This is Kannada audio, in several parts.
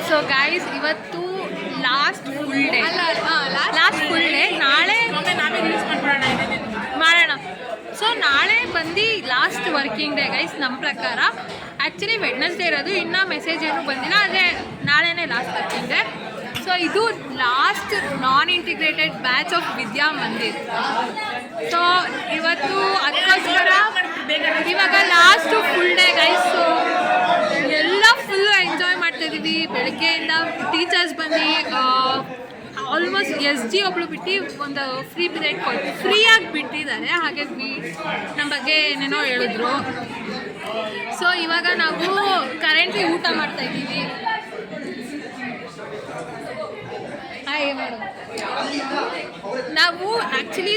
ಸೊ ಗೈಸ್ ಇವತ್ತು ಲಾಸ್ಟ್ ಫುಲ್ ಡೇ ನಾಳೆ ಮಾಡೋಣ. ಸೊ ನಾಳೆ ಬಂದು ಲಾಸ್ಟ್ ವರ್ಕಿಂಗ್ ಡೇ ಗೈಸ್ ನಮ್ಮ ಪ್ರಕಾರ. ಆ್ಯಕ್ಚುಲಿ ವೆಡ್ನೆಸ್ಡೇ ಇರೋದು, ಇನ್ನೂ ಮೆಸೇಜ್ ಏನೂ ಬಂದಿಲ್ಲ, ಆದರೆ ನಾಳೆನೇ ಲಾಸ್ಟ್ ವರ್ಕಿಂಗ್ ಡೇ. ಸೊ ಇದು last non integrated batch of Vidya Mandir. So ಇವತ್ತು ಅದಕ್ಕೋಸ್ಕರ ಇವಾಗ last full day guys. So ಎಲ್ಲ ಫುಲ್ಲು ಎಂಜಾಯ್ ಮಾಡ್ತಾಯಿದ್ದೀವಿ. ಬೆಳಗ್ಗೆಯಿಂದ ಟೀಚರ್ಸ್ ಬಂದು ಆಲ್ಮೋಸ್ಟ್ SG ಒಬ್ಳು ಬಿಟ್ಟು ಒಂದು ಫ್ರೀ ಪೀರಿಯಡ್ ಫ್ರೀಯಾಗಿ ಬಿಟ್ಟಿದ್ದಾರೆ. ಹಾಗಾಗಿ ನಮ್ಮ ಬಗ್ಗೆ ಏನೇನೋ ಹೇಳಿದ್ರು. ಸೊ ಇವಾಗ ನಾವು ಕರೆಂಟ್ಲಿ ಊಟ ಮಾಡ್ತಾಯಿದ್ದೀವಿ. ನಾವು ಆ್ಯಕ್ಚುಲಿ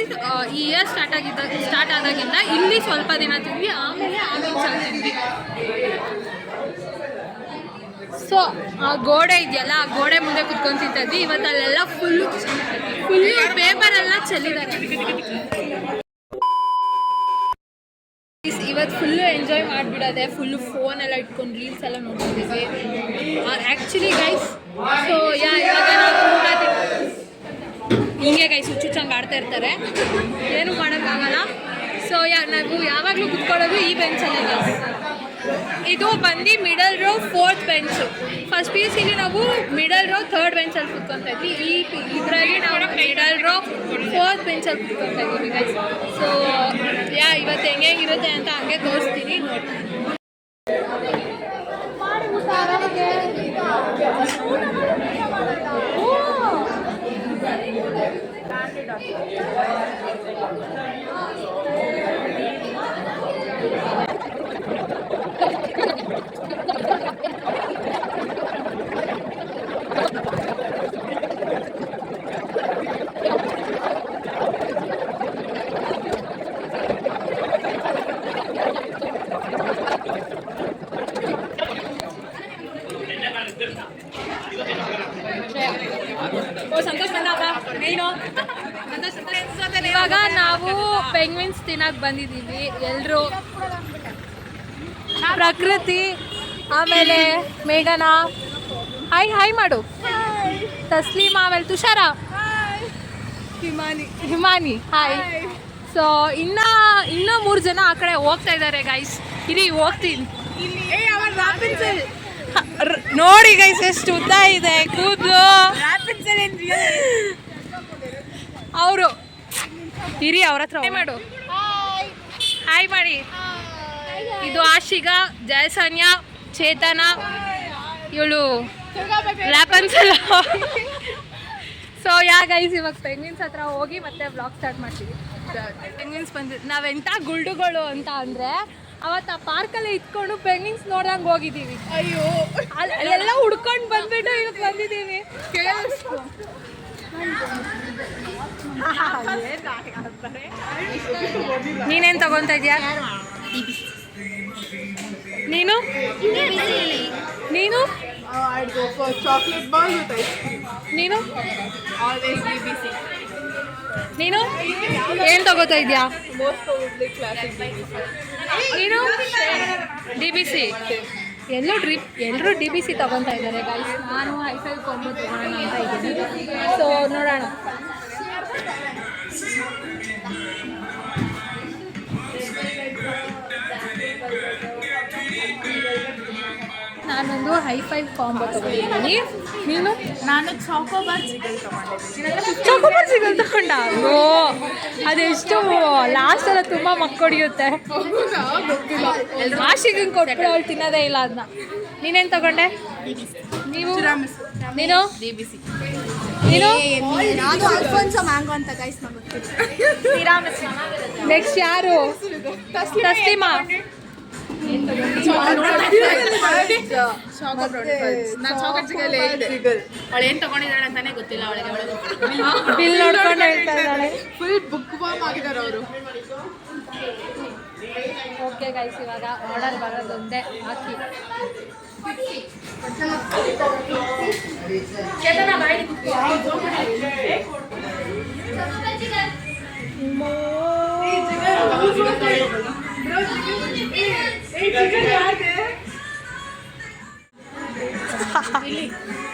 ಈ ಇಯರ್ ಸ್ಟಾರ್ಟ್ ಆದಾಗಿಂದ ಇಲ್ಲಿ ಸ್ವಲ್ಪ ದಿನ ತಿಂದ್ವಿ, ಆಮೇಲೆ ಸ್ವಲ್ಪ ತಿಂದ್ವಿ. ಸೊ ಆ ಗೋಡೆ ಇದೆಯಲ್ಲ, ಆ ಗೋಡೆ ಮುಂದೆ ಕುತ್ಕೊಂಡು ತಿಂತಿದ್ವಿ. ಇವತ್ತು ಅಲ್ಲೆಲ್ಲ ಫುಲ್ಲು ಪೇಪರೆಲ್ಲ ಚೆಲ್ಲಿದ್ದಾರೆ. ಇವತ್ತು ಫುಲ್ಲು ಎಂಜಾಯ್ ಮಾಡಿಬಿಡೋದೆ. ಫುಲ್ಲು ಫೋನೆಲ್ಲ ಇಟ್ಕೊಂಡು ರೀಲ್ಸ್ ಎಲ್ಲ ನೋಡ್ತಿದ್ದೀವಿ ಆ್ಯಕ್ಚುಲಿ ಗೈಸ್. ಸೊ ಇವಾಗ ನಾವು ಹಿಂಗೆ ಗೈಸ್ ಹುಚ್ಚುಚ್ಚಂಗೆ ಆಡ್ತಾ ಇರ್ತಾರೆ, ಏನೂ ಮಾಡೋಕ್ಕಾಗಲ್ಲ. ಸೊ ನಾವು ಯಾವಾಗಲೂ ಕುತ್ಕೊಳ್ಳೋದು ಈ ಬೆಂಚಲ್ಲೇ ಗೈಸ್. ಇದು ಬಂದು middle row 4th bench. First PUCಲಿ ನಾವು ಮಿಡಲ್ ರೋ 3rd ಬೆಂಚಲ್ಲಿ ಕುತ್ಕೊತಾ ಇದ್ವಿ. ಇದರಲ್ಲಿ ನಾವು ಮಿಡಲ್ ರೋ 4th ಬೆಂಚಲ್ಲಿ ಕುತ್ಕೊತಾ ಇದ್ದೀವಿ ಗೈಸ್. ಸೊ ಇವತ್ತು ಹೆಂಗಿರುತ್ತೆ ಅಂತ ಹಂಗೆ ತೋರಿಸ್ತೀನಿ ನೋಡಿ. ಇವಾಗ ನಾವು ಪೆಂಗ್ವಿನ್ಸ್ ತಿನ್ನಕ್ಕೆ ಬಂದಿದ್ದೀವಿ ಎಲ್ಲರೂ. ಪ್ರಕೃತಿ, ಆಮೇಲೆ ಮೇಘನಾ, ಹಾಯ್ ಮಾಡು. ತಸ್ಲೀಮಾ, ಆಮೇಲೆ ತುಷಾರ, ಹಿಮಾನಿ ಹಾಯ್. ಸೊ ಇನ್ನೂ 3 ಜನ ಆ ಕಡೆ ಹೋಗ್ತಾ ಇದ್ದಾರೆ ಗೈಸ್. ಇಲ್ಲಿ ಹೋಗ್ತೀನಿ ನೋಡಿ ಗೈಸ್, ಎಷ್ಟು ಉದ್ದ ಇದೆ ಕೂದಲು ಅವರು. ಇರಿ ಅವ್ರ ಹತ್ರ ಮಾಡು, ಹಾಯ್ ಮಾಡಿ. ಇದು ಆಶಿಗ, ಜಯಸನ್ಯ, ಚೇತನ, ಇವಳು ಲ್ಯಾಪನ್ಸಲ್ಲ. ಸೊ ಗೈಸ್ ಇವಾಗ ಪೆಂಗ್ವಿನ್ಸ್ ಹತ್ರ ಹೋಗಿ ಮತ್ತೆ ಬ್ಲಾಗ್ ಸ್ಟಾರ್ಟ್ ಮಾಡ್ತೀವಿ. ಪೆಂಗ್ವಿನ್ಸ್ ಬಂದಿದ್ದು ನಾವೆಂಥ ಗುಲ್ಡುಗಳು ಅಂತ ಅಂದರೆ, ಅವತ್ತು ಆ ಪಾರ್ಕಲ್ಲೇ ಇಟ್ಕೊಂಡು ಪೆಂಗ್ವಿನ್ಸ್ ನೋಡ್ದಂಗೆ ಹೋಗಿದ್ದೀವಿ. ಅಯ್ಯೋ ಅಲ್ಲೆಲ್ಲ ಹುಡ್ಕೊಂಡು ಬಂದ್ಬಿಟ್ಟು ಇವತ್ತು ಬಂದಿದ್ದೀವಿ. ನೀನೇನು ತಗೊತಾ ಇದೆಯಾ? ನೀನು ನೀನು ಏನು ತಗೋತಾ ಇದೆಯಾ? ನೀನು DBC. ಎಲ್ಲರೂ DBC ತಗೊತಾ ಇದ್ದಾರೆ ಗೈಸ್. ನಾನು ಹೈಫೈ ಕಾಂಬೋ ತಗೊಳ್ಳೋಣ ಅಂತ ಇದ್ದೀನಿ. ಸೊ ನೋಡೋಣ. ನಾನೊಂದು ಹೈಫೈ ಕಾಂಬೋ ತಗೊಂಡಿದ್ದೀನಿ. ನೀನು? ನಾನು ಚಾಕೋಬಾರ್ ಸಿಗಲ್ ತಗೊಂಡ. ಓ ಅದೆಷ್ಟು ಲಾಸ್ಟೆಲ್ಲ ತುಂಬ ಮಕ್ಕಳಿಯುತ್ತೆ. ಆಶಿಗಂಗೆ ಕೊಟ್ಟರೆ ಅವಳು ತಿನ್ನೋದೇ ಇಲ್ಲ ಅದನ್ನ. ನೀನೇನು ತಗೊಂಡೆ? ನೀವು? ನೀನು? ನೀನು? ನೆಕ್ಸ್ಟ್ ಯಾರು? ತಸ್ಲೀಮಾ. ಅವಳೇನು ತಗೊಂಡಿದ್ದಾಳೆ ಅಂತಾನೆ ಗೊತ್ತಿಲ್ಲ ಅವಳಿಗೆ. ಬಿಲ್ ನೋಡ್ಕೊಂಡು ಹೇಳ್ತಾ ಇದ್ದಾಳೆ. ಫುಲ್ ಬುಕ್ ವಾಮ್ ಆಗಿದ್ದಾರೆ ಅವರು. ಓಕೆ ಗೈಸ್, ಇವಾಗ ಆರ್ಡರ್ ಬರೋದೊಂದೇ ಹಾಕಿ.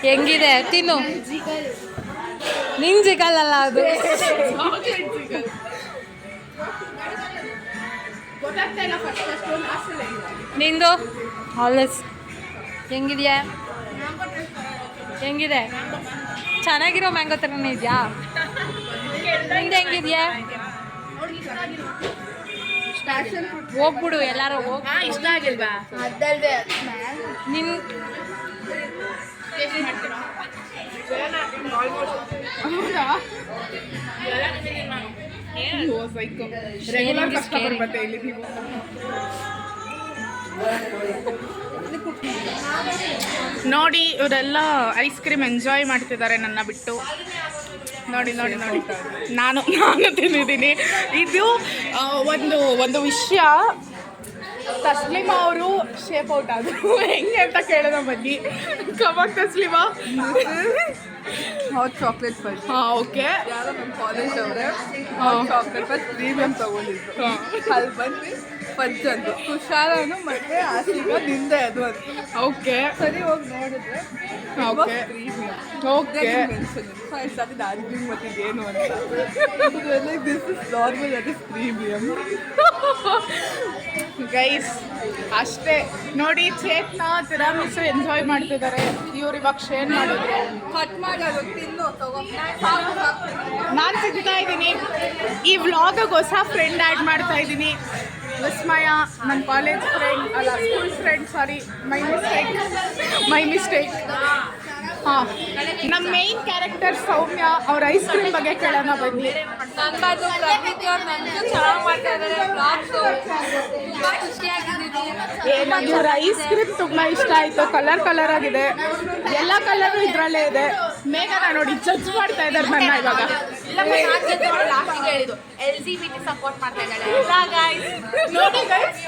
ಹೆಂಗಿದೆ ತಿನ್ನು. ನಿಂಗೆ ಸಿಗಲ್ಲ ಅದು. ನಿಂದು ಆಲ್ವೇಸ್ ಹೆಂಗಿದೆಯಾ? ಹೆಂಗಿದೆ? ಚೆನ್ನಾಗಿರೋ ಮ್ಯಾಂಗೋ ಥರನೇ ಇದೆಯಾ? ನಿಂದು ಹೆಂಗಿದೆಯಾ? ಹೋಗ್ಬಿಡು ಎಲ್ಲಾರು ಹೋಗಿ. ಇಷ್ಟ ಆಗಿಲ್ವಾ? ನಿನ್ ರೆಗ್ಯುಲರ್ ಕಸ್ಟಮರ್ ಮತ್ತೆ ಇಲ್ಲಿ ನೀವು. ನೋಡಿ ಇವರೆಲ್ಲ ಐಸ್ ಕ್ರೀಮ್ ಎಂಜಾಯ್ ಮಾಡ್ತಿದ್ದಾರೆ ನನ್ನ ಬಿಟ್ಟು. ನೋಡಿ ನೋಡಿ ನೋಡಿ ನಾನು ತಿಂದಿದ್ದೀನಿ. ಇದು ಒಂದು ವಿಷಯ, ತಸ್ಲಿಮಾ ಅವರು ಶೇಪ್ ಔಟ್ ಆದರು ಹೆಂಗೆ ಅಂತ ಕೇಳೋಣ ಬನ್ನಿ. Come on Taslima. Hot chocolate first. ಹಾಂ ಓಕೆ. ಯಾರೋ ನಮ್ಮ ಕಾಲೇಜ್ ಅವರೇ ಹಾಟ್ ಚಾಕ್ಲೇಟ್ ಫಸ್ಟ್ ಪ್ರೀಮಿಯಂ ತೊಗೊಂಡಿದ್ರು. ಅಲ್ಲಿ ಬಂದು ಫಸ್ಟ್ ಅಂತು ತುಷಾರನು ಮತ್ತೆ ಆಶೀಗ ನಿಂದೆ ಅದು ಅಂತ. ಓಕೆ ಸರಿ ಹೋಗಿ ನೋಡಿದ್ರೆ ಓಕೆ ಪ್ರೀಮಿಯಂ. ಓಕೆ ಫಸ್ಟ್ ಅದು ಡಾರ್ಜಿಲಿಂಗ್ ಮತ್ತೆ ಏನು ಅಂತ this is normal, that is premium. Guys ಅಷ್ಟೇ ನೋಡಿ, ಚೇತ್ನ ತಿರಾಮಿಸು ಎಂಜಾಯ್ ಮಾಡ್ತಿದ್ದಾರೆ. ಇವ್ರು ಇವಾಗ ಶೇರ್ ಮಾಡಿದ್ರು. ಕಟ್ ಮಾಡಿ ಅದು ತಿನ್ನು ತಗೊಂಡು ನಾನು ಸಿಗ್ತಾ ಇದ್ದೀನಿ. ಈ ವ್ಲಾಗಿಗೆ ಹೊಸ ಫ್ರೆಂಡ್ ಆ್ಯಡ್ ಮಾಡ್ತಾ ಇದ್ದೀನಿ. ವಿಸ್ಮಯ, ನನ್ನ ಕಾಲೇಜ್ ಫ್ರೆಂಡ್ ಅಲ್ಲ school friend, sorry my mistake. ಹಾಂ, ನಮ್ಮ ಮೇಯ್ನ್ ಕ್ಯಾರೆಕ್ಟರ್ ಸೌಮ್ಯ. ಅವ್ರ ಐಸ್ ಕ್ರೀಮ್ ಬಗ್ಗೆ ಕೇಳೋಣ ಬನ್ನಿ. ನನ್ನದು ಪ್ರಕೃತಿ ಅವ್ರು ನನಗೂ ಚೆನ್ನಾಗಿ ಮಾಡ್ತಾ ಇದ್ದಾರೆ ಬ್ಲಾಗ್ಸು. ತುಂಬ ಖುಷಿಯಾಗಿದ್ದೀನಿ. ಇವ್ರ ಐಸ್ ಕ್ರೀಮ್ ತುಂಬ ಇಷ್ಟ ಆಯಿತು. ಕಲರ್ ಆಗಿದೆ, ಎಲ್ಲ ಕಲರು ಇದರಲ್ಲೇ ಇದೆ. ಮೇಘನ ನೋಡಿ ಜಡ್ಜ್ ಮಾಡ್ತಾ ಇದ್ದಾರೆ ನನ್ನ ಇವಾಗ. ಸಪೋರ್ಟ್ ಮಾಡ್ತಾ ಇದ್ದಾಳೆ. ನೋಡಿ ಗೈಸ್,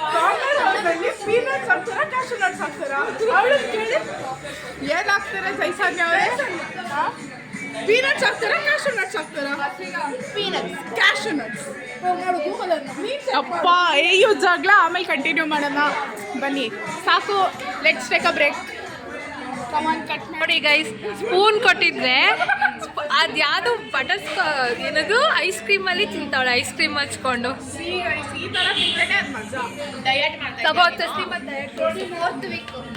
ಪೀನಟ್ಸ್ ಹಾಕ್ತಾರಾ ಕ್ಯಾಶು ನಟ್ಸ್ ಹಾಕ್ತಾರಾ? ಅವಳನ್ನ ಕೇಳಿ ಏನು ಹಾಕ್ತಾರೆ ಜೈಸಾನ್ಯ ಅವರೇ? ಪೀನಟ್ಸ್ ಹಾಕ್ತಾರಾ ಕ್ಯಾಶು ನಟ್ಸ್ ಹಾಕ್ತಾರಾ? Cashew nuts. ಅಪ್ಪ ಅಯ್ಯೋ ಜಗಳ ಆಮೇಲೆ ಕಂಟಿನ್ಯೂ ಮಾಡೋಣ ಬನ್ನಿ. ಸಾಕು, let's take a break. Come on cut ನೋಡಿ ಗೈಸ್, ಸ್ಪೂನ್ ಕೊಟ್ಟಿದ್ರೆ ಅದು ಯಾವುದು ಬಟರ್ ಏನದು ಐಸ್ ಕ್ರೀಮಲ್ಲಿ ತಿಂತಾವಳೆ, ಐಸ್ ಕ್ರೀಮ್ ಹಚ್ಕೊಂಡು. ಈ ಥರ ತಿಂದ್ರೆ ಅದು ಮಜಾ. ಡಯಟ್ ತಗೋ ತಸ್ಲಿಮಾ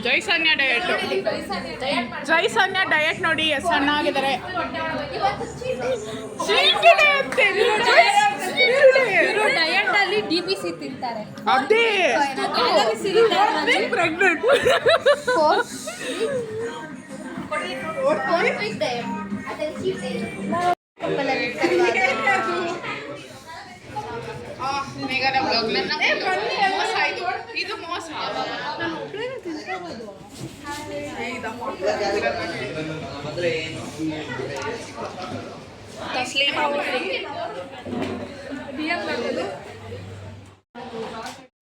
ಜೈಸಾನ್ಯ ಡಯಟ್. ಜೈಸಾನ್ಯ ಡಯಟ್ ನೋಡಿ ಎಷ್ಟು ಸಣ್ಣಾಗಿದ್ದಾರೆ. ಇವರು ಡಯಟ್ ಅಲ್ಲಿ DBC ತಿಂತಾರೆ. ಅದೇ ಕ್ಯಾಲರೀಸ್ ಇರುತ್ತೆ ಅದರಲ್ಲಿ. ಪ್ರೆಗ್ನೆಂಟ್. ಮೇಘನ ಬ್ಲಾಗ್ ಮೋಸ ಆಯ್ತು. ಇದು ಮೋಸ.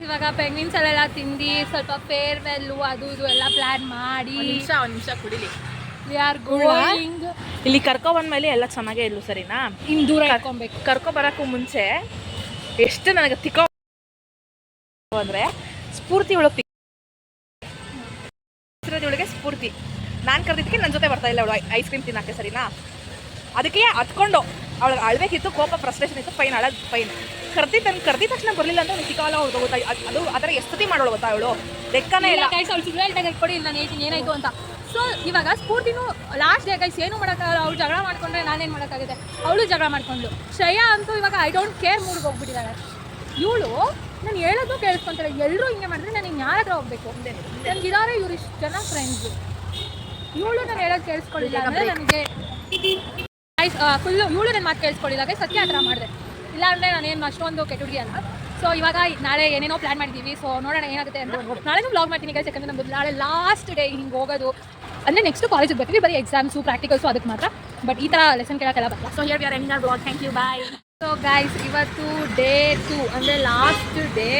ಇವಾಗ ಪೆಂಗ್ವಿನ್ಸ್ ಅಲ್ಲೆಲ್ಲ ತಿಂದು ಸ್ವಲ್ಪ ಫೇರ್ವೆಲ್ಲು ಅದು ಇದು ಎಲ್ಲ ಪ್ಲಾನ್ ಮಾಡಿ ಒಂದು ನಿಮಿಷ ಕುಡಿಲಿ. We are going. ಇಲ್ಲಿ ಕರ್ಕೊಬಂದ್ಮೇಲೆ ಎಲ್ಲ ಚೆನ್ನಾಗೇ ಇಲ್ಲು ಸರಿನಾ? ಇನ್ನು ದೂರ ಇಟ್ಕೊಬೇಕು. ಕರ್ಕೊಬರೋಕ್ಕೂ ಮುಂಚೆ ಎಷ್ಟು ನನಗೆ ತಿಕ್ಕೋ ಅಂದರೆ ಸ್ಫೂರ್ತಿ ಒಳಗೆ ಒಳಗೆ ಸ್ಫೂರ್ತಿ ನಾನು ಕರೆದಿದ್ದಕ್ಕೆ ನನ್ನ ಜೊತೆ ಬರ್ತಾ ಇಲ್ಲ ಅವಳು ಐಸ್ ಕ್ರೀಮ್ ತಿನ್ನೋಕ್ಕೆ ಸರಿನಾ? ಅದಕ್ಕೆ ಹತ್ಕೊಂಡು ಅವಳಿಗೆ ಅಳ್ಬೇಕಿತ್ತು, ಕೋಪ ಫ್ರಸ್ಟ್ರೇಷನ್ ಇತ್ತು, ಫೈನ್ ಅಳೋದು ಫೈನ್. ಕರ್ದಿದ್ದ ತಕ್ಷಣ ಬರಲಿಲ್ಲ ಅಂತ ಅವ್ನು ಸಿಕ್ಕಾಲ ಅವ್ಳು ಗೊತ್ತಾ? ಅದು ಅದರ ಎಷ್ಟತಿ ಮಾಡೋಳು ಗೊತ್ತಾ ಅವಳು? ಲೆಕ್ಕನೇ ಇಲ್ಲ. ಅವಳು ಸಿಗ್ನಲ್ ಕೊಡಿ, ನಾನು ಹೇಳ್ತೀನಿ ಏನಾಯಿತು ಅಂತ. ಸೊ ಇವಾಗ ಸ್ಫೂರ್ತಿನೂ ಲಾಸ್ಟ್ ಡೇ ಗೈಸ್ ಏನು ಮಾಡೋಕ್ಕಾಗಲ್ಲ. ಅವಳು ಜಗಳ ಮಾಡ್ಕೊಂಡ್ರೆ ನಾನೇನು ಮಾಡೋಕ್ಕಾಗುತ್ತೆ? ಅವಳು ಜಗಳ ಮಾಡ್ಕೊಂಡ್ಳು. ಶ್ರೇಯಾ ಅಂತೂ ಇವಾಗ ಐ ಡೋಂಟ್ ಕೇರ್ ಮೂಡ್ಗೆ ಹೋಗ್ಬಿಟ್ಟಿದ್ದಾಳೆ. ಇವಳು ನಾನು ಹೇಳೋದು ಕೇಳಿಸ್ಕೊಂತಾಳೆ. ಎಲ್ಲರೂ ಹಿಂಗೆ ಮಾಡಿದ್ರೆ ನಾನು ಇನ್ನು ಯಾರ ಹತ್ರ ಹೋಗ್ಬೇಕು? ನನಗಿದ್ದಾರೆ ಇವ್ರು ಇಷ್ಟು ಜನ ಫ್ರೆಂಡ್ಸು. ಇವಳು ನಾನು ಹೇಳೋದು ಕೇಳಿಸ್ಕೊಳ್ಳಿಲ್ಲ ಅಂದರೆ ನನಗೆ ಫುಲ್ಲು ಇವಳು ನನ್ನ ಮಾತು ಕೇಳಿಸ್ಕೊಳ್ಳಿಲ್ಲ. ಸತ್ಯ ಆ ಥರ ಮಾಡಿದೆ. ಇಲ್ಲಾಂದರೆ ನಾನೇನು ಅಷ್ಟೊಂದು ಕೆಟ್ಟ ಹುಡುಗಿ ಅಲ್ಲ. ಸೊ ಇವಾಗ ನಾಳೆ ಏನೇನೋ ಪ್ಲ್ಯಾನ್ ಮಾಡಿದ್ದೀವಿ. ಸೊ ನೋಡೋಣ ಏನಾಗುತ್ತೆ ಅಂತ. ನಾಳೆನೂ ಬ್ಲಾಗ್ ಮಾಡ್ತೀನಿ ಗೈಸ್, ಯಾಕಂದರೆ ನಮ್ಮದು ನಾಳೆ ಲಾಸ್ಟ್ ಡೇ ಹಿಂಗೆ ಹೋಗೋದು. ಅಂದರೆ ನೆಕ್ಸ್ಟ್ ಕಾಲೇಜಿಗೆ ಬರ್ತೀವಿ, ಬರೀ ಎಕ್ಸಾಮ್ಸು ಪ್ರಾಕ್ಟಿಕಲ್ಸು ಅದಕ್ಕೆ ಮಾತ್ರ. ಬಟ್ ಈ ಥರ ಲೆಸನ್ ಕೇಳೋಕ್ಕೆಲ್ಲ ಬರಲ್ಲ. So here we are ending our blog. Thank you, bye. So guys, ಇವತ್ತು ಡೇ 2 ಅಂದರೆ ಲಾಸ್ಟ್ ಡೇ.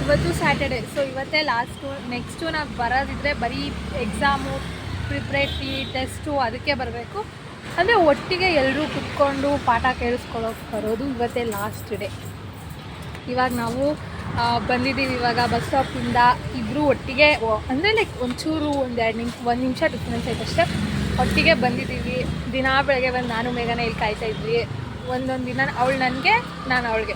ಇವತ್ತು ಸ್ಯಾಟರ್ಡೇ. ಸೊ ಇವತ್ತೇ ಲಾಸ್ಟು. ನೆಕ್ಸ್ಟು ನಾವು ಬರೋದಿದ್ರೆ ಬರೀ ಎಕ್ಸಾಮು, ಪ್ರಿಪ್ರೇಟ್ರಿ, ಟೆಸ್ಟು ಅದಕ್ಕೆ ಬರಬೇಕು. ಅಂದರೆ ಒಟ್ಟಿಗೆ ಎಲ್ಲರೂ ಕುತ್ಕೊಂಡು ಪಾಠ ಕೇಳಿಸ್ಕೊಳ್ಳೋಕೆ ಬರೋದು ಇವತ್ತೇ ಲಾಸ್ಟ್ ಡೇ. ಇವಾಗ ನಾವು ಬಂದಿದ್ದೀವಿ ಇವಾಗ ಬಸ್ ಸ್ಟಾಪಿಂದ ಇಬ್ಬರು ಒಟ್ಟಿಗೆ ಅಂದರೆ ಲೈಕ್ ಒಂಚೂರು ಒಂದು ನಿಮಿಷ ಡಿಫ್ರೆನ್ಸ್ ಆಯ್ತು ಅಷ್ಟೇ. ಒಟ್ಟಿಗೆ ಬಂದಿದ್ದೀವಿ. ದಿನ ಬೆಳಗ್ಗೆ ಬಂದು ನಾನು ಮೇಘನ ಇಲ್ಲಿ ಕಾಯ್ತಾ ಇದ್ವಿ. ಒಂದೊಂದು ದಿನ ಅವಳು ನನಗೆ, ನಾನು ಅವಳಿಗೆ.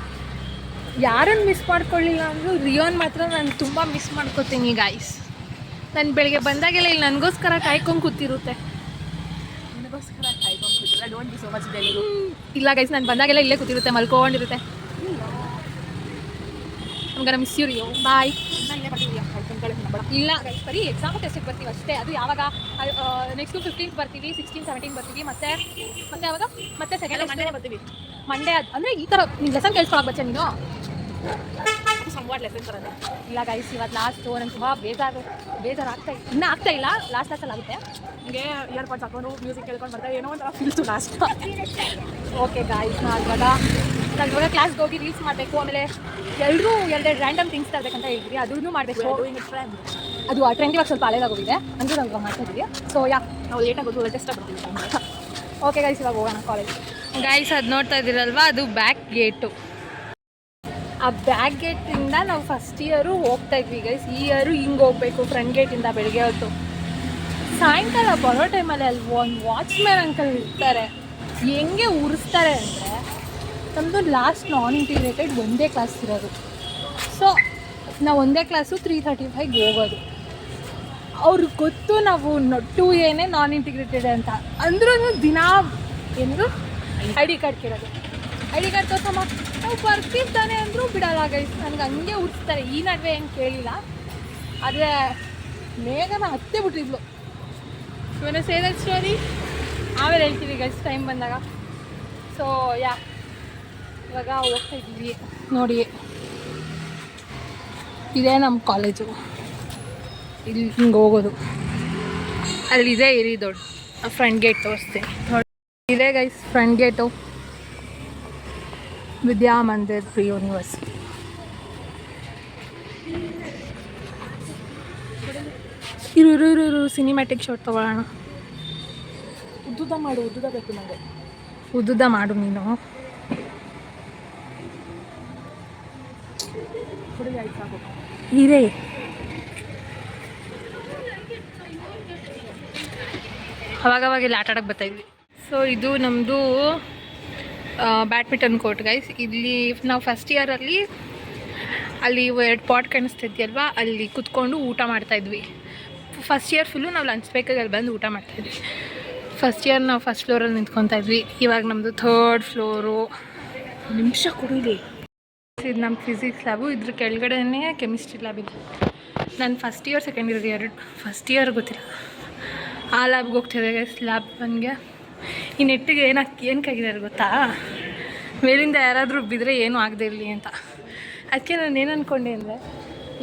ಯಾರನ್ನು ಮಿಸ್ ಮಾಡ್ಕೊಳ್ಳಿಲ್ಲ ಅಂದರೂ ರಿಯೋನ್ ಮಾತ್ರ ನಾನು ತುಂಬ ಮಿಸ್ ಮಾಡ್ಕೋತೀನಿ ಗಾಯ್ಸ್. ನಾನು ಬೆಳಗ್ಗೆ ಬಂದಾಗೆಲ್ಲ ಇಲ್ಲಿ ನನಗೋಸ್ಕರ ಕಾಯ್ಕೊಂಡು ಕೂತಿರುತ್ತೆ. ಇಲ್ಲ ಗೈಸ್, ನಾನು ಬಂದಾಗೆಲ್ಲ ಇಲ್ಲೇ ಕೂತಿರುತ್ತೆ, ಮಲ್ಕೊಂಡಿರುತ್ತೆ. ನಮ್ಗೆ ಮಿಸ್ ಯು ರಿಯೋ, ಬಾಯ್. ಇಲ್ಲ ಗೈಸ್, ಬರೀ ಎಕ್ಸಾಮ್ ಟೆಸ್ಟಿಗೆ ಬರ್ತೀವಿ ಅಷ್ಟೇ. ಅದು ಯಾವಾಗ ನೆಕ್ಸ್ಟ್ 15th ಬರ್ತೀವಿ, 16, 17 ಬರ್ತೀವಿ. ಮತ್ತೆ ಯಾವಾಗ ಮತ್ತೆ ಸೆಕೆಂಡ್ ಮಂಡೇ ಬರ್ತೀವಿ. ಮಂಡೇ ಅಂದರೆ ಈ ಥರ ನೀನು ಲೆಸನ್ ಕೇಳಿಸ್ಕೊಳಕ್ಕೆ ಬಚ್ಚೆ ನೀನು ಸಂವಾಟ್ ಲೆಸನ್ ಬರೋದು. ಇಲ್ಲ ಗೈಸ್, ಇವತ್ತು ಲಾಸ್ಟು. ನಂಗೆ ತುಂಬ ಬೇಜಾರು ಇನ್ನೂ ಆಗ್ತಾ ಇಲ್ಲ. ಲಾಸ್ಟಲ್ಲಿ ಆಗುತ್ತೆ. ನಿಮಗೆ ಇಯರ್ಪಾಡ್ಸ್ ಹಾಕೊಂಡು ಮ್ಯೂಸಿಕ್ ಕೇಳ್ಕೊಂಡು ಬರ್ತಾ ಏನೋ ಒಂಥರ ಫೀಲ್ಸು ಲಾಸ್ಟ್. ಓಕೆ ಗಾಯ್ಸ್, ನಾನು ಇವಾಗ ಕ್ಲಾಸ್ಗೆ ಹೋಗಿ ರೀಲ್ಸ್ ಮಾಡಬೇಕು. ಆಮೇಲೆ ಎರಡೆರಡು ರ್ಯಾಂಡಮ್ ಥಿಂಗ್ಸ್ ತರಬೇಕಂತ ಹೇಳಿದ್ವಿ, ಅದನ್ನು ಮಾಡಬೇಕು. ಅದು ಟ್ರೆಂಡ್ ಇವಾಗ ಸ್ವಲ್ಪ ಹಳೇದಾಗೋಗಿದೆ, ಅಂದರೆ ನಾವು ಇವಾಗ ಮಾಡ್ತಾ ಇದ್ದೀವಿ. ಸೊ ನಾವು ಲೇಟಾಗಿ ಹೋಗಿ ಟೆಸ್ಟ್ ಬರ್ತೀವಿ. ಓಕೆ ಗೈಸ್, ಇವಾಗ ಹೋಗೋಣ ಕಾಲೇಜ್. ಗೈಸ್, ಅದು ನೋಡ್ತಾ ಇದ್ದೀರಲ್ವಾ, ಅದು ಬ್ಯಾಕ್ ಗೇಟು. ಆ ಬ್ಯಾಕ್ ಗೇಟಿಂದ ನಾವು ಫಸ್ಟ್ ಇಯರು ಹೋಗ್ತಾ ಇದ್ವಿ ಗೈಸ್. ಈ ಇಯರು ಹಿಂಗೆ ಹೋಗ್ಬೇಕು ಫ್ರಂಟ್ ಗೇಟಿಂದ ಬೆಳಗ್ಗೆ ಹೊತ್ತು. ಸಾಯಂಕಾಲ ಬರೋ ಟೈಮಲ್ಲಿ ಅಲ್ಲಿ ಒಂದು ವಾಚ್ಮ್ಯಾನ್ ಅಂಕಲ್ ಇರ್ತಾರೆ. ಹೆಂಗೆ ಉರಿಸ್ತಾರೆ ಅಂದರೆ, ನಮ್ಮದು ಲಾಸ್ಟ್ ನಾನ್ ಇಂಟಿಗ್ರೇಟೆಡ್ ಒಂದೇ ಕ್ಲಾಸ್ ಇರೋದು. ಸೊ ನಾವು ಒಂದೇ ಕ್ಲಾಸು 3:35ಗೆ ಹೋಗೋದು. ಅವ್ರಿಗೆ ಗೊತ್ತು ನಾವು 2Aನೇ ನಾನ್ ಇಂಟಿಗ್ರೇಟೆಡ್ ಅಂತ. ಅಂದ್ರೂ ದಿನ ಎಂದು ID ಕಾರ್ಡ್ ಕೇಳೋದು. ID ಕಾರ್ಡ್ ತೋರ್ಸಮ್ಮ, ನಾವು ಬರ್ತಿರ್ತಾನೆ ಅಂದರೂ ಬಿಡಲ್ಲ ಗೈಸ್. ನನಗೆ ಹಂಗೆ ಉಡ್ಸ್ತಾರೆ. ಈ ನಡುವೆ ಏನು ಕೇಳಿಲ್ಲ, ಆದರೆ ಮೇಘನ ಹತ್ತೇ ಬಿಟ್ಟಿದ್ಲು. ಇವನ ಸೇದಲ್ ಸ್ಟೋರಿ ಆಮೇಲೆ ಹೇಳ್ತೀವಿ ಗೈಸ್ ಟೈಮ್ ಬಂದಾಗ. ಸೊ ಇವಾಗ ಹೋಗ್ತಾ ಇದ್ದೀವಿ. ನೋಡಿ, ಇದೇ ನಮ್ಮ ಕಾಲೇಜು. ಇಲ್ಲಿ ಹಿಂಗೆ ಹೋಗೋದು. ಅಲ್ಲಿದೆ ಇರಿ ದೊಡ್ಡ ಫ್ರಂಟ್ ಗೇಟ್ ತೋರಿಸ್ತೀನಿ ನೋಡಿ. ಇದೇ ಗೈಸ್ ಫ್ರಂಟ್ ಗೇಟು, ವಿದ್ಯಾ ಮಂದಿರ್ ಪ್ರಿ ಯೂನಿವರ್ಸಿಟಿ. ಇರು ಸಿನಿಮ್ಯಾಟಿಕ್ ಶಾಟ್ ತೊಗೊಳ್ಳೋಣ. ಉದ್ದುದ ಬೇಕು ನನಗೆ. ಉದ್ದುದ ಮಾಡು ನೀನು. ಇರೇ ಅವಾಗವಾಗ ಇಲ್ಲಿ ಆಟ ಆಡೋಕ್ಕೆ ಬರ್ತಾಯಿದ್ವಿ. ಸೊ ಇದು ನಮ್ಮದು ಬ್ಯಾಡ್ಮಿಂಟನ್ ಕೋರ್ಟ್ ಗೈಸ್. ಇಲ್ಲಿ ನಾವು ಫಸ್ಟ್ ಇಯರಲ್ಲಿ ಅಲ್ಲಿ 2 ಪಾಟ್ ಕಾಣಿಸ್ತಿದ್ಯಲ್ವಾ, ಅಲ್ಲಿ ಕುತ್ಕೊಂಡು ಊಟ ಮಾಡ್ತಾಯಿದ್ವಿ. ಫಸ್ಟ್ ಇಯರ್ ಫುಲ್ಲು ನಾವು ಲಂಚ್ ಬ್ರೇಕಾಗಿ ಅಲ್ಲಿ ಬಂದು ಊಟ ಮಾಡ್ತಾಯಿದ್ವಿ. ಫಸ್ಟ್ ಇಯರ್ ನಾವು ಫಸ್ಟ್ ಫ್ಲೋರಲ್ಲಿ ನಿಂತ್ಕೊತಾ ಇದ್ವಿ. ಇವಾಗ ನಮ್ಮದು 3rd ಫ್ಲೋರು. ನಿಮಿಷ ಕೊಡಿಲಿ. ಇದು ನಮ್ಮ ಫಿಸಿಕ್ಸ್ ಲ್ಯಾಬು, ಇದ್ರ ಕೆಳಗಡೆನೇ ಕೆಮಿಸ್ಟ್ರಿ ಲ್ಯಾಬ್ ಇದೆ. ನಾನು first year second year first year ಗೊತ್ತಿಲ್ಲ. ಆ ಲ್ಯಾಬ್ಗೆ ಹೋಗ್ತಿದ್ದೆ ಗೈಸ್. ಲ್ಯಾಬ್ ನನಗೆ ಈ ನೆಟ್ಟಿಗೆ ಏನಕ್ಕಾಗಿದ್ದಾರೆ ಗೊತ್ತಾ, ಮೇಲಿಂದ ಯಾರಾದರೂ ಬಿದ್ದರೆ ಏನೂ ಆಗದೆ ಇರಲಿ ಅಂತ. ಅದಕ್ಕೆ ನಾನು ಏನು ಅಂದ್ಕೊಂಡೆ ಅಂದರೆ,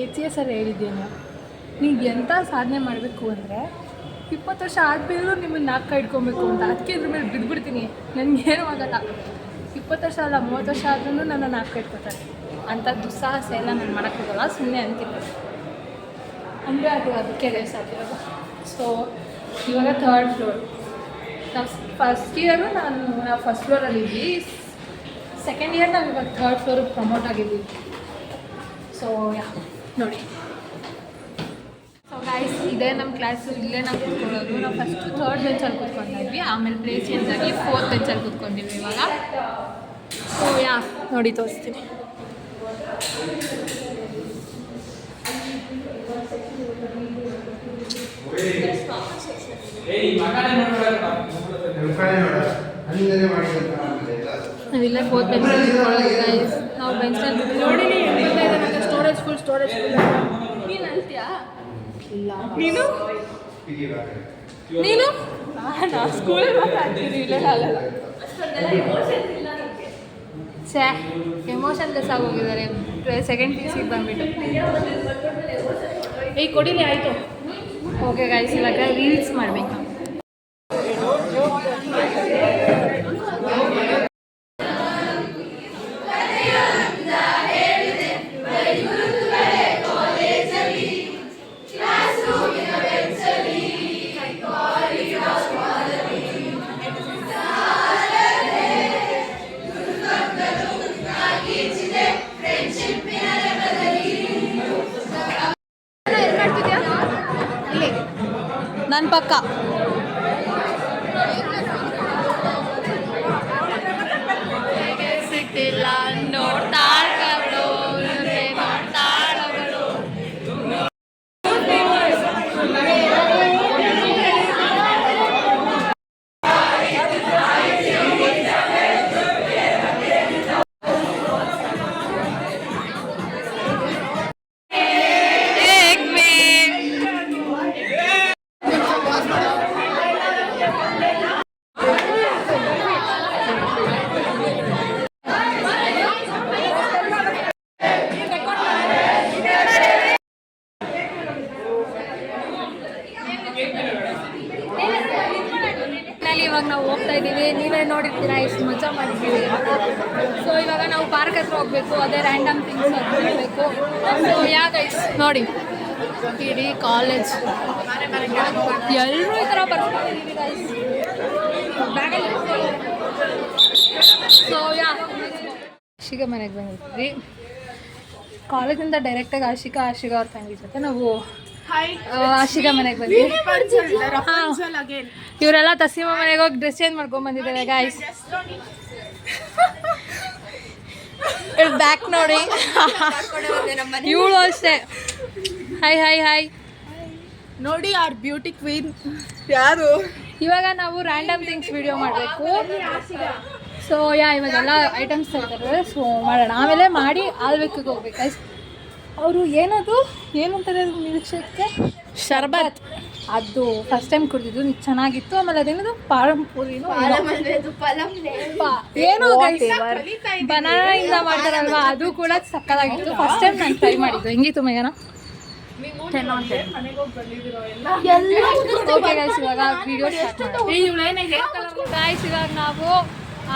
HCS ಹೇಳಿದ್ದೇನೆ, ನೀವು ಎಂಥ ಸಾಧನೆ ಮಾಡಬೇಕು ಅಂದರೆ 20 ವರ್ಷ ಆದಮೇಲೂ ನಿಮ್ಮನ್ನು ನಾಲ್ಕು ಇಟ್ಕೊಬೇಕು ಅಂತ. ಅದಕ್ಕೆ ಇದ್ರ ಮೇಲೆ ಬಿದ್ದುಬಿಡ್ತೀನಿ, ನನಗೇನೂ ಆಗೋಲ್ಲ. 20 ವರ್ಷ ಅಲ್ಲ 30 ವರ್ಷ ಆದ್ರೂ ನನ್ನ ನಾಲ್ಕು ಇಟ್ಕೊತಾರೆ. ಅಂಥ ದುಸ್ಸಾಹಸ ಎಲ್ಲ ನಾನು ಮಾಡೋಕ್ಕೋಗಲ್ಲ, ಸುಮ್ಮನೆ ಅಂತೀನಿ ಅಂದರೆ ಅದಕ್ಕೆ ಗೈಸ್ ಆಗಿರೋದು. ಸೊ ಇವಾಗ 3rd ಫ್ಲೋರ್. ನಾವು ಫಸ್ಟ್ ಇಯರು ನಾವು ಫಸ್ಟ್ ಫ್ಲೋರಲ್ಲಿದ್ವಿ. ಸೆಕೆಂಡ್ ಇಯರ್ ನಾವು ಇವಾಗ 3rd ಫ್ಲೋರಿಗೆ ಪ್ರಮೋಟ್ ಆಗಿದ್ದೀವಿ. ಸೊ ನೋಡಿ. ಸೊ ಗೈಸ್, ಇದೇ ನಮ್ಮ ಕ್ಲಾಸು, ಇಲ್ಲೇ ನಾವು ಕೂತ್ಕೊಳ್ಳೋದು. ನಾವು ಫಸ್ಟು 3rd ಬೆಂಚಲ್ಲಿ ಕೂತ್ಕೊತಾ ಇದ್ವಿ, ಆಮೇಲೆ ಪ್ಲೇಸ್ ಚೇಂಜ್ ಆಗಿ 4th ಬೆಂಚಲ್ಲಿ ಕೂತ್ಕೊಂಡಿದ್ವಿ ಇವಾಗ. ಸೊ ನೋಡಿ ತೋರಿಸ್ತೀನಿ. ನಾವಿಲ್ಲೇ 4th ಬೆಂಚಲ್ಲಿ ಕೂತ್ಕೊಳ್ಳೋದು ಗೈಸ್. ನಾವು ಬೆಂಚಲ್ಲಿ ನೋಡಿ ಸ್ಟೋರೇಜ್ ಫುಲ್ ನೀನು ಅಳ್ತೀಯಾ? ಇಲ್ಲ ನೀನು ನಾನು ಸ್ಕೂಲಲ್ಲಿ ಮಾತಾಡ್ತೀನಿ, ಇಲ್ಲೇ ಅಲ್ಲ. ಎಮೋಷನ್ಲೆಸ್ ಆಗೋಗಿದ್ದಾರೆ ಸೆಕೆಂಡ್ PUC ಬಂದುಬಿಟ್ಟು. ಕೊಡಿಲಿ ಆಯಿತು. ಓಕೆ ಗೈಸ್, ಇವಾಗ ರೀಲ್ಸ್ ಮಾಡಬೇಕು. ಗೊತ್ತಿಲ್ಲ ನೋಡ್ತಾಳ್ ಕರ್ಡು ಇವ್ರೇ ನೋಡ್ತಾಳವಳು. ಇವಾಗ ನಾವು ಹೋಗ್ತಾ ಇದ್ದೀವಿ, ನೀವೇ ನೋಡಿರ್ತೀರಾ ಎಷ್ಟು ಮಜಾ ಮಾಡಿದ್ದೀವಿ ಅಂತ. ಸೊ ಇವಾಗ ನಾವು ಪಾರ್ಕ್ ಹತ್ರ ಹೋಗ್ಬೇಕು, ಅದೇ ರ್ಯಾಂಡಮ್ ಥಿಂಗ್ಸ್ ಹೋಗ್ಬೇಕು. ಸೊ ಗೈಸ್ ನೋಡಿ, ಇಡೀ ಕಾಲೇಜ್ ಎಲ್ಲರೂ ಈ ಥರ ಬರ್ಕೊಂಡಿದ್ದೀವಿ ಗೈಸ್. ಸೊ ಆಶಿಕ ಮನೆಗೆ ಬಂದಿದ್ವಿ. ಕಾಲೇಜಿಂದ ಡೈರೆಕ್ಟಾಗಿ ಆಶಿಕ ಅವ್ರ ಫ್ಯಾಮಿಲಿ ಜೊತೆ ನಾವು ಆಶಿಕ ಮನೆಗೆ ಬಂದ್ವಿ. ಇವರೆಲ್ಲ ತಸ್ಲಿಮಾ ಮನೆಗೆ ಹೋಗಿ ಡ್ರೆಸ್ ಚೇಂಜ್ ಮಾಡ್ಕೊಂಡ್ ಬಂದಿದ್ದಾರೆ ಗಾಯ್ಸ್. ಬ್ಯಾಕ್ ನೋಡಿ, ಇವಳು ಅಷ್ಟೇ. ಹಾಯ್ ಹಾಯ್ ಹಾಯ್ ನೋಡಿ ಆರ್ ಬ್ಯೂಟಿ ಕ್ವೀನ್ ಯಾರು. ಇವಾಗ ನಾವು ರ್ಯಾಂಡಮ್ ಥಿಂಗ್ಸ್ ವಿಡಿಯೋ ಮಾಡಬೇಕು. ಸೊ ಇವಾಗೆಲ್ಲ ಐಟಮ್ಸ್ ತರ್ತಾರೆ. ಸೊ ಮಾಡೋಣ, ಆಮೇಲೆ ಮಾಡಿ ಆಲ್ಬೇಕಿಗೆ ಹೋಗ್ಬೇಕು ಗೈಸ್. ಅವರು ಏನದು ಏನಂತಾರೆ ನಿರೀಕ್ಷೆಗೆ ಶರ್ಬತ್, ಅದು ಫಸ್ಟ್ ಟೈಮ್ ಕುಡಿದಿದ್ದು ಚೆನ್ನಾಗಿತ್ತು. ಆಮೇಲೆ ಅದೇನದು ಪಾರಂಪುರಿನೋ ಏನೋ ಬನಾನಿಂದ ಮಾಡ್ತಾರಲ್ವಾ, ಅದು ಕೂಡ ಸಕ್ಕತ್ತಾಗಿತ್ತು. ಫಸ್ಟ್ ಟೈಮ್ ನಾನು ಟ್ರೈ ಮಾಡಿದ್ದು. ಹೆಂಗಿತ್ತು ಮೇಘನಾ? ಓಕೆ ಗೈಸ್, ಇವಾಗ ವಿಡಿಯೋ ಗೈಸ್, ಇವಾಗ ನಾವು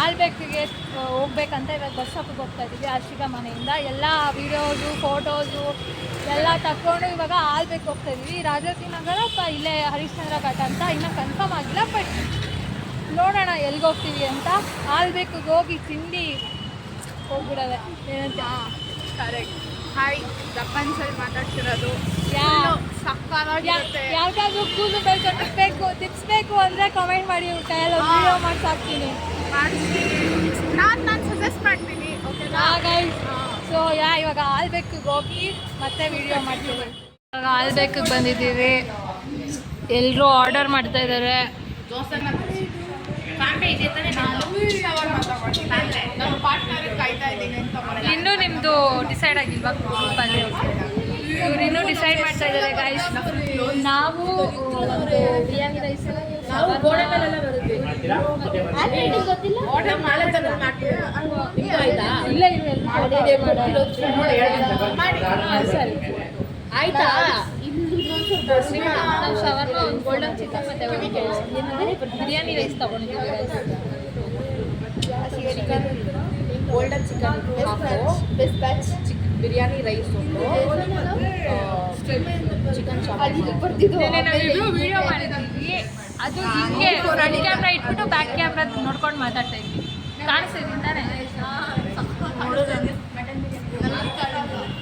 ಆಲ್ಬೇಕಿಗೆ ಹೋಗ್ಬೇಕಂತ ಇವಾಗ ಬಸ್ ಸ್ಟಾಪಿಗೆ ಹೋಗ್ತಾ ಇದ್ದೀವಿ ಆಶಿಕ ಮನೆಯಿಂದ. ಎಲ್ಲ ವೀಡಿಯೋಸು ಫೋಟೋಸು ಎಲ್ಲ ತಗೊಂಡು ಇವಾಗ ಆಲ್ಬೇಕು ಹೋಗ್ತಾ ಇದ್ದೀವಿ. ರಾಜಾಜಿ ನಗರ ಇಲ್ಲೇ ಹರಿಶ್ಚಂದ್ರ ಘಾಟ್ ಅಂತ ಇನ್ನೂ ಕನ್ಫರ್ಮ್ ಆಗಿಲ್ಲ, ಬಟ್ ನೋಡೋಣ ಎಲ್ಲಿಗೆ ಹೋಗ್ತೀವಿ ಅಂತ. ಆಲ್ಬೇಕಿಗೆ ಹೋಗಿ ತಿಂಡಿ ಹೋಗ್ಬಿಡೋದೆ ಏನಂತ. ಕರೆಕ್ಟ್. ಹಾಯ್, ಜಪಾನ್ಸಲ್ಲಿ ಮಾತಾಡ್ತಿರೋದು ಯಾರಿಗಾದ್ರೂ ಕೂದಲು ಬೆಳ್ಕೊಂಡಿರ್ಬೇಕು ತಿಪ್ಸ್ಬೇಕು ಅಂದರೆ ಕಮೆಂಟ್ ಮಾಡಿ, ಕೈಯಲ್ಲಿ ವಿಡಿಯೋ ಮಾಡ್ಸಾಕ್ತೀನಿ, ನಾನು ಸಜೆಸ್ಟ್ ಮಾಡ್ತೀನಿ. ಓಕೆನಾ ಗೈಸ್? ಸೊ ಇವಾಗ ಆಲ್ಬೇಕಿಗೆ ಹೋಗಿ ಮತ್ತೆ ವಿಡಿಯೋ ಮಾಡ್ತೀವಿ. ಇವಾಗ ಆಲ್ಬೇಕಿಗೆ ಬಂದಿದ್ದೀವಿ. ಎಲ್ಲರೂ ಆರ್ಡರ್ ಮಾಡ್ತಾ ಇದ್ದಾರೆ. ನಮ್ಮ ಪಾರ್ಟ್ನರ್ ಕಾಯ್ತಾ ಇದ್ದೀನಿ ಅಂತ. ಇನ್ನೂ ನಿಮ್ಮದು ಡಿಸೈಡ್ ಆಗಿಲ್ವಾ ಗ್ರೂಪಲ್ಲಿ? ಇವ್ರು ಇನ್ನೂ ಡಿಸೈಡ್ ಮಾಡ್ತಾ ಇದ್ದಾರೆ ಗೈಸ್. ನಾವು ಬಿರಿಯಾನಿ ರೈಸ್ ಸರಿ ಆಯ್ತಾ? ನಾವು ಶವರ್ಮ, ಒಂದು ಗೋಲ್ಡನ್ ಚಿಕನ್ ಮತ್ತೆ ಬಿರಿಯಾನಿ ರೈಸ್ ತೊಗೊಂಡಿದ್ದೀವಿ guys. Chicken golden chicken biryani rice ಒಂದು ಚಿಕನ್ ವಿಡಿಯೋ ಮಾಡಿದ್ದೀವಿ. ಅದು ಹಿಂಗೆ ಫ್ರಂಟ್ ಕ್ಯಾಮ್ರಾ ಇಟ್ಬಿಟ್ಟು ಬ್ಯಾಕ್ ಕ್ಯಾಮ್ರಾ ನೋಡ್ಕೊಂಡು ಮಾತಾಡ್ತಾ ಇದ್ವಿ. ಕಾಣಿಸ್ತಿದ್ದೀನಿ ತಾನೇ?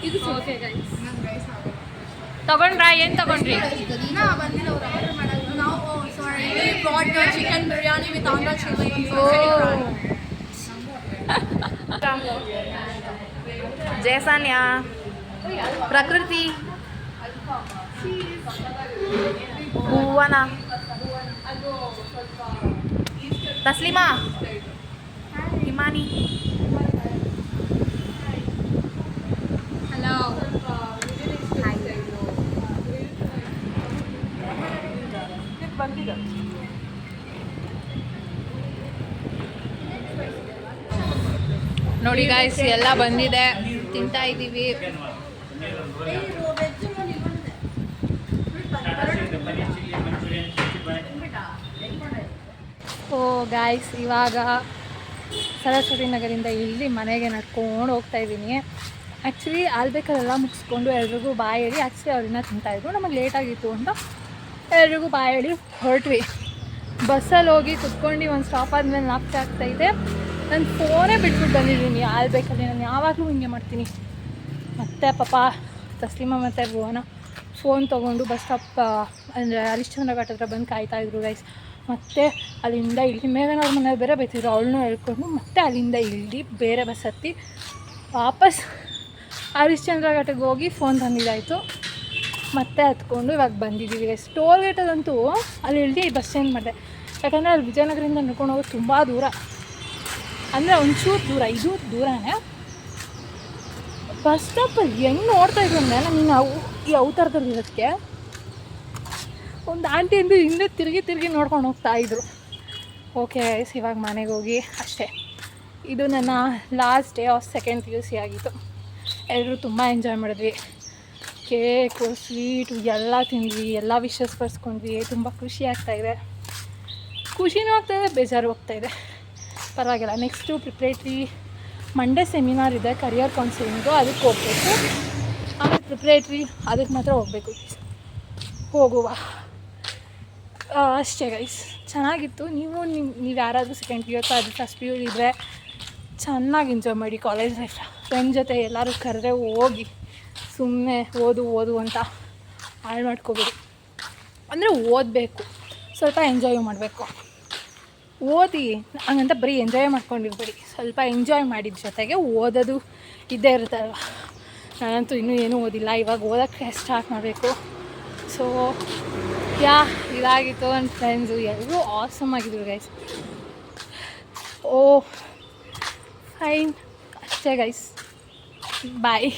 ಇದು ಓಕೆ ಗೈಸ್. ತಗೊಂಡ್ರಾ? ಏನು ತಗೊಂಡ್ರಿ? Chicken biryani with Andhra chilli. Jayasanya, Prakruthi, Bhuvana, Taslima, Himani. Hello. ನೋಡಿ ಗಾಯ್ಸ್, ಎಲ್ಲ ಬಂದಿದೆ, ತಿಂತಾ ಇದ್ದೀವಿ. ಓ ಗಾಯ್ಸ್, ಇವಾಗ ಸರಸ್ವತಿ ನಗರಿಂದ ಇಲ್ಲಿ ಮನೆಗೆ ನಡ್ಕೊಂಡು ಹೋಗ್ತಾ ಇದ್ದೀನಿ. ಆ್ಯಕ್ಚುಲಿ ಆಲ್ಬೇಕಲ್ಲೆಲ್ಲ ಮುಗಿಸ್ಕೊಂಡು ಎಲ್ರಿಗೂ ಬಾಯ್ ಹೇಳಿ, ಆ್ಯಕ್ಚುಲಿ ಅವ್ರನ್ನ ತಿಂತಾಯಿದ್ರು. ನಮಗೆ ಲೇಟಾಗಿತ್ತು ಅಂತ ಎಲ್ರಿಗೂ ಬಾಯ್ ಹೇಳಿ ಹೊರಟ್ವಿ. ಬಸ್ಸಲ್ಲಿ ಹೋಗಿ ಕುತ್ಕೊಂಡು ಒಂದು ಸ್ಟಾಪ್ ಆದಮೇಲೆ ನಾಪ್ಕಾಗ್ತಾಯಿದೆ. ನನ್ನ ಫೋನೇ ಬಿಟ್ಬಿಟ್ಟು ಬಂದಿದ್ದೀನಿ ಆಲ್ಬೇಕಲ್ಲಿ. ನಾನು ಯಾವಾಗಲೂ ಹಿಂಗೆ ಮಾಡ್ತೀನಿ. ಮತ್ತು ಪಾಪ ತಸ್ಲಿಮಾ ಮತ್ತು ಭುವನ ಫೋನ್ ತೊಗೊಂಡು ಬಸ್ ಸ್ಟಾಪ್ ಅಂದರೆ ಹರಿಶ್ಚಂದ್ರ ಘಾಟ್ ಹತ್ರ ಬಂದು ಕಾಯ್ತಾಯಿದ್ರು ಗೈಸ್. ಮತ್ತು ಅಲ್ಲಿಂದ ಇಳ್ದು ಮೇಘನವ್ರ ಮನೆಯವ್ರು ಬೇರೆ ಬೈತಿದ್ರು, ಅವಳನ್ನೂ ಹೇಳ್ಕೊಂಡು ಮತ್ತೆ ಅಲ್ಲಿಂದ ಇಳ್ದು ಬೇರೆ ಬಸ್ ಹತ್ತಿ ವಾಪಸ್ ಹರಿಶ್ಚಂದ್ರ ಘಾಟಿಗೆ ಹೋಗಿ ಫೋನ್ ತಂದಿದ್ದಾಯಿತು. ಮತ್ತೆ ಹತ್ಕೊಂಡು ಇವಾಗ ಬಂದಿದ್ದೀವಿ ಗೈಸ್. ಟೋಲ್ ಗೇಟಲ್ಲಂತೂ ಅಲ್ಲಿ ಇಳ್ದು ಬಸ್ ಚೇಂಜ್ ಮಾಡಿದೆ, ಯಾಕಂದರೆ ಅಲ್ಲಿ ವಿಜಯನಗರದಿಂದ ನಡ್ಕೊಂಡು ಹೋಗೋದು ತುಂಬ ದೂರ, ಅಂದರೆ ಒಂಚೂರು ದೂರ, ಇದು ದೂರನೇ. ಬಸ್ ಸ್ಟಾಪಲ್ಲಿ ಹೆಂಗೆ ನೋಡ್ತಾಯಿದ್ರು ಅಂದರೆ ನಾನು ಈ ಅವತಾರದಲ್ಲಿ ಇರೋದಕ್ಕೆ ಒಂದು ಆಂಟಿ ಎಂದು ಹಿಂದೆ ತಿರುಗಿ ನೋಡ್ಕೊಂಡು ಹೋಗ್ತಾಯಿದ್ರು. ಓಕೆ ಗೈಸ್, ಇವಾಗ ಮನೆಗೆ ಹೋಗಿ ಅಷ್ಟೇ. ಇದು ನನ್ನ last day of second PUC ಆಗಿತ್ತು. ಎಲ್ಲರೂ ತುಂಬ ಎಂಜಾಯ್ ಮಾಡಿದ್ವಿ. ಕೇಕು, ಸ್ವೀಟು ಎಲ್ಲ ತಿಂದ್ವಿ, ಎಲ್ಲ ವಿಶಸ್ ಬರ್ಸ್ಕೊಂಡ್ವಿ. ತುಂಬ ಖುಷಿ ಆಗ್ತಾಯಿದೆ, ಖುಷಿನೂ ಆಗ್ತಾಯಿದೆ, ಬೇಜಾರು ಹೋಗ್ತಾಯಿದೆ. ಪರವಾಗಿಲ್ಲ. ನೆಕ್ಸ್ಟು ಪ್ರಿಪ್ರೇಟ್ರಿ ಮಂಡೇ ಸೆಮಿನಾರ್ ಇದೆ, ಕರಿಯರ್ ಕೌನ್ಸಿಲಿಂಗು, ಅದಕ್ಕೆ ಹೋಗಬೇಕು. ಆಮೇಲೆ ಪ್ರಿಪ್ರೇಟ್ರಿ ಅದಕ್ಕೆ ಮಾತ್ರ ಹೋಗಬೇಕು. ಹೋಗುವ ಅಷ್ಟೇ ಗೈಸ್. ಚೆನ್ನಾಗಿತ್ತು. ನೀವು ಯಾರಾದರೂ ಸೆಕೆಂಡ್ PU ಅದು ಫಸ್ಟ್ PU ಇದ್ದರೆ ಚೆನ್ನಾಗಿ ಎಂಜಾಯ್ ಮಾಡಿ ಕಾಲೇಜ್ ಲೈಫ್. ಫ್ರೆಂಡ್ ಜೊತೆ ಎಲ್ಲರೂ ಕರೆದ್ರೆ ಹೋಗಿ, ಸುಮ್ಮನೆ ಓದು ಅಂತ ಹಾಳು ಮಾಡ್ಕೋಬೇಡಿ. ಅಂದರೆ ಓದಬೇಕು, ಸ್ವಲ್ಪ ಎಂಜಾಯ್ ಮಾಡಬೇಕು. ಓದಿ ಹಂಗಂತ ಬರೀ ಎಂಜಾಯ್ ಮಾಡ್ಕೊಂಡಿರ್ಬೇಡಿ, ಸ್ವಲ್ಪ ಎಂಜಾಯ್ ಮಾಡಿದ ಜೊತೆಗೆ ಓದೋದು ಇದ್ದೇ ಇರುತ್ತಲ್ವ. ನಾನಂತೂ ಇನ್ನೂ ಏನೂ ಓದಿಲ್ಲ, ಇವಾಗ ಓದೋಕ್ಕೆ ಸ್ಟಾರ್ಟ್ ಮಾಡಬೇಕು. ಸೊ ಇದಾಗಿತ್ತು. ನನ್ನ ಫ್ರೆಂಡ್ಸು ಎಲ್ಲರೂ ಆಸಮ್ ಆಗಿದ್ರು ಗೈಸ್. ಓ ಫೈನ್, ಅಷ್ಟೇ ಗೈಸ್, ಬಾಯ್.